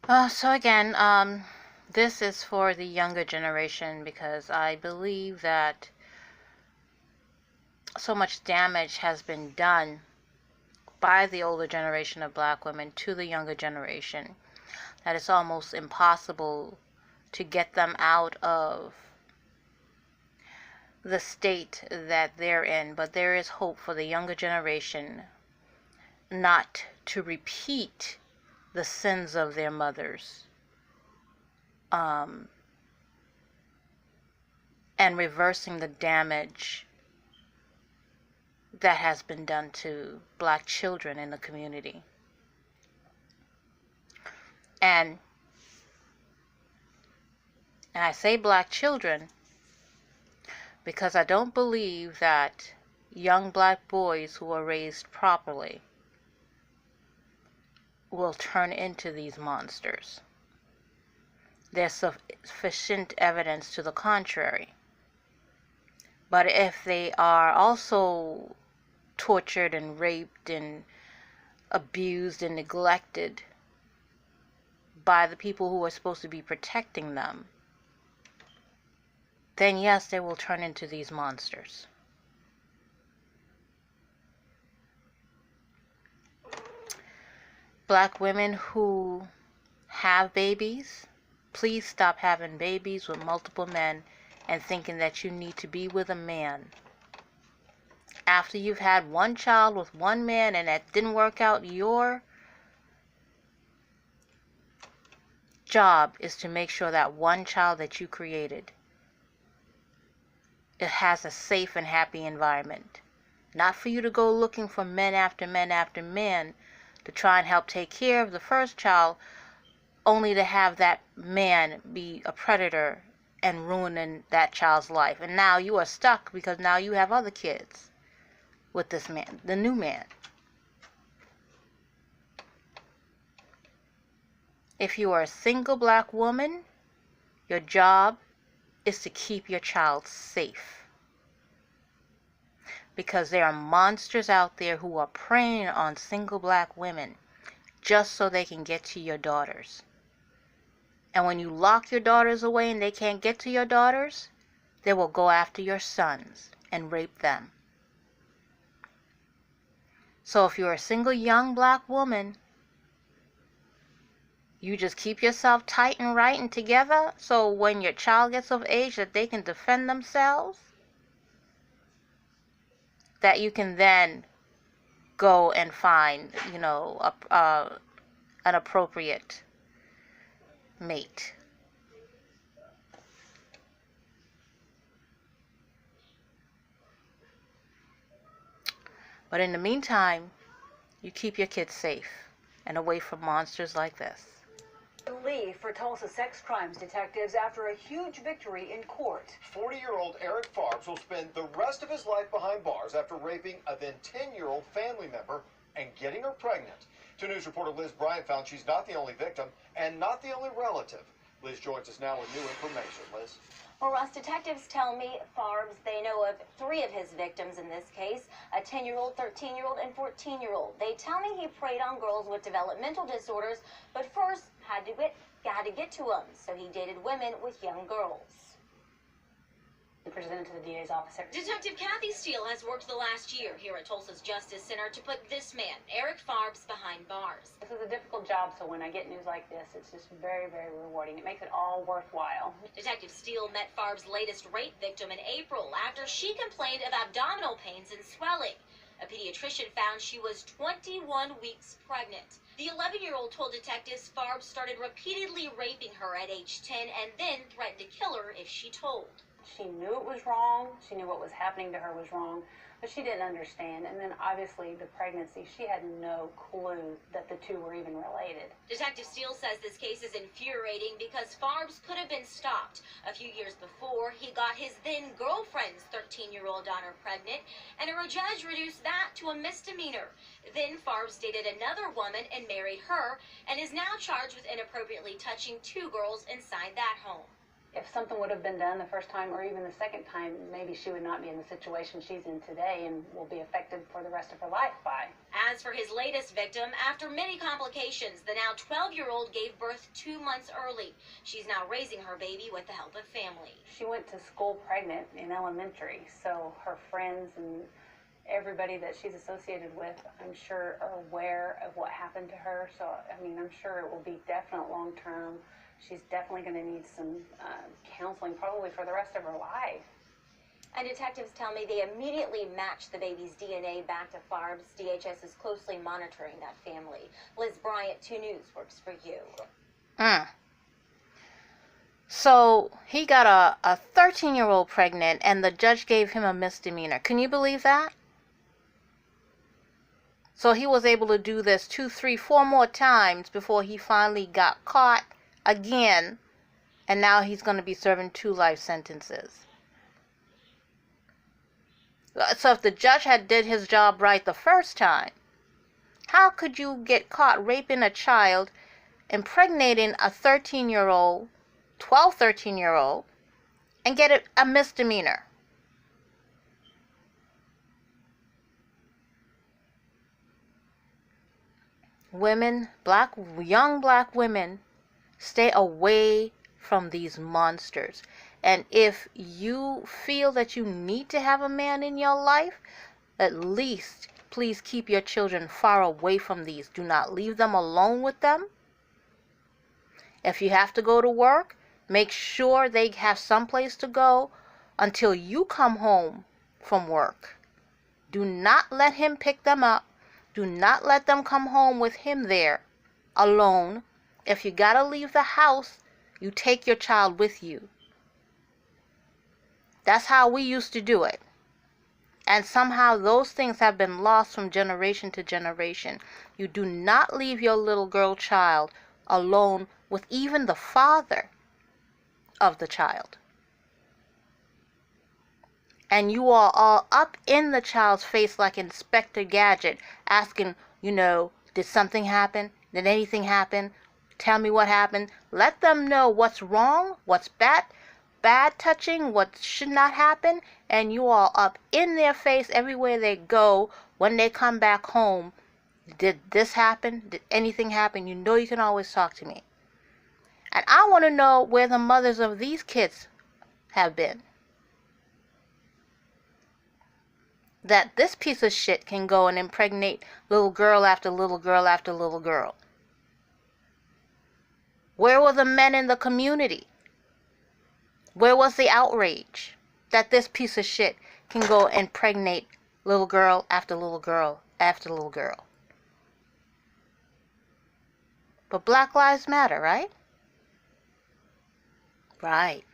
So again, this is for the younger generation because I believe that so much damage has been done by the older generation of black women to the younger generation that it's almost impossible to get them out of the state that they're in. But there is hope for the younger generation not to repeat the sins of their mothers. And reversing the damage that has been done to black children in the community. And I say black children because I don't believe that young black boys who are raised properly will turn into these monsters. There's sufficient evidence to the contrary. But if they are also tortured and raped and abused and neglected by the people who are supposed to be protecting them, then yes, they will turn into these monsters. Black women who have babies, please stop having babies with multiple men and thinking that you need to be with a man. After you've had one child with one man and that didn't work out, your job is to make sure that one child that you created, it has a safe and happy environment. Not for you to go looking for men after men after men to try and help take care of the first child, only to have that man be a predator and ruining that child's life. And now you are stuck because now you have other kids with this man, the new man. If you are a single black woman, your job is to keep your child safe. Because there are monsters out there who are preying on single black women just so they can get to your daughters. And when you lock your daughters away and they can't get to your daughters, they will go after your sons and rape them. So if you're a single young black woman, you just keep yourself tight and right and together so when your child gets of age that they can defend themselves, that you can then go and find, an appropriate mate. But in the meantime, you keep your kids safe and away from monsters like this. Relief for Tulsa sex crimes detectives after a huge victory in court. 40-year-old Eric Farbs will spend the rest of his life behind bars after raping a then 10-year-old family member and getting her pregnant. 2 News reporter Liz Bryant found she's not the only victim and not the only relative. Liz joins us now with new information. Liz? Well, Russ, detectives tell me Farbs, they know of 3 of his victims in this case, a 10-year-old, 13-year-old, and 14-year-old. They tell me he preyed on girls with developmental disorders, but first had to get to them, so he dated women with young girls. Presented to the DA's office. Detective Kathy Steele has worked the last year here at Tulsa's Justice Center to put this man, Eric Farbs, behind bars. This is a difficult job, so when I get news like this, it's just very, very rewarding. It makes it all worthwhile. Detective Steele met Farbs' latest rape victim in April after she complained of abdominal pains and swelling. A pediatrician found she was 21 weeks pregnant. The 11-year-old told detectives Farbs started repeatedly raping her at age 10 and then threatened to kill her if she told. She knew it was wrong. She knew what was happening to her was wrong, but she didn't understand. And then obviously the pregnancy, she had no clue that the two were even related. Detective Steele says this case is infuriating because Farbs could have been stopped. A few years before, he got his then girlfriend's 13-year-old daughter pregnant, and a judge reduced that to a misdemeanor. Then Farbs dated another woman and married her, and is now charged with inappropriately touching 2 girls inside that home. if something would have been done the first time or even the second time, maybe she would not be in the situation she's in today and will be affected for the rest of her life by. As for his latest victim, after many complications, the now 12-year-old gave birth 2 months early. She's now raising her baby with the help of family. She went to school pregnant in elementary, so her friends and everybody that she's associated with, I'm sure, are aware of what happened to her. So, I mean, I'm sure it will be definite long-term. She's definitely going to need some counseling, probably for the rest of her life. And detectives tell me they immediately matched the baby's DNA back to Farbs. DHS is closely monitoring that family. Liz Bryant, 2 News, works for you. So he got a 13-year-old pregnant, and the judge gave him a misdemeanor. Can you believe that? So he was able to do this 2, 3, 4 more times before he finally got caught again, and now he's going to be serving 2 life sentences. So if the judge had did his job right the first time, how could you get caught raping a child, impregnating a 13-year-old, 12, 13-year-old, and get a misdemeanor? Women, young black women, stay away from these monsters. And if you feel that you need to have a man in your life, at least please keep your children far away from these. Do not leave them alone with them. If you have to go to work, make sure they have someplace to go until you come home from work. Do not let him pick them up. Do not let them come home with him there alone. If you gotta leave the house, you take your child with you. That's how we used to do it. And somehow those things have been lost from generation to generation. You do not leave your little girl child alone with even the father of the child. And you are all up in the child's face like Inspector Gadget, asking, did something happen? Did anything happen? Tell me what happened. Let them know what's wrong, what's bad touching, what should not happen, and you are up in their face everywhere they go. When they come back home, did this happen? Did anything happen? You can always talk to me. And I want to know where the mothers of these kids have been. That this piece of shit can go and impregnate little girl after little girl after little girl. Where were the men in the community? Where was the outrage that this piece of shit can go and impregnate little girl after little girl after little girl? But Black Lives Matter, right? Right.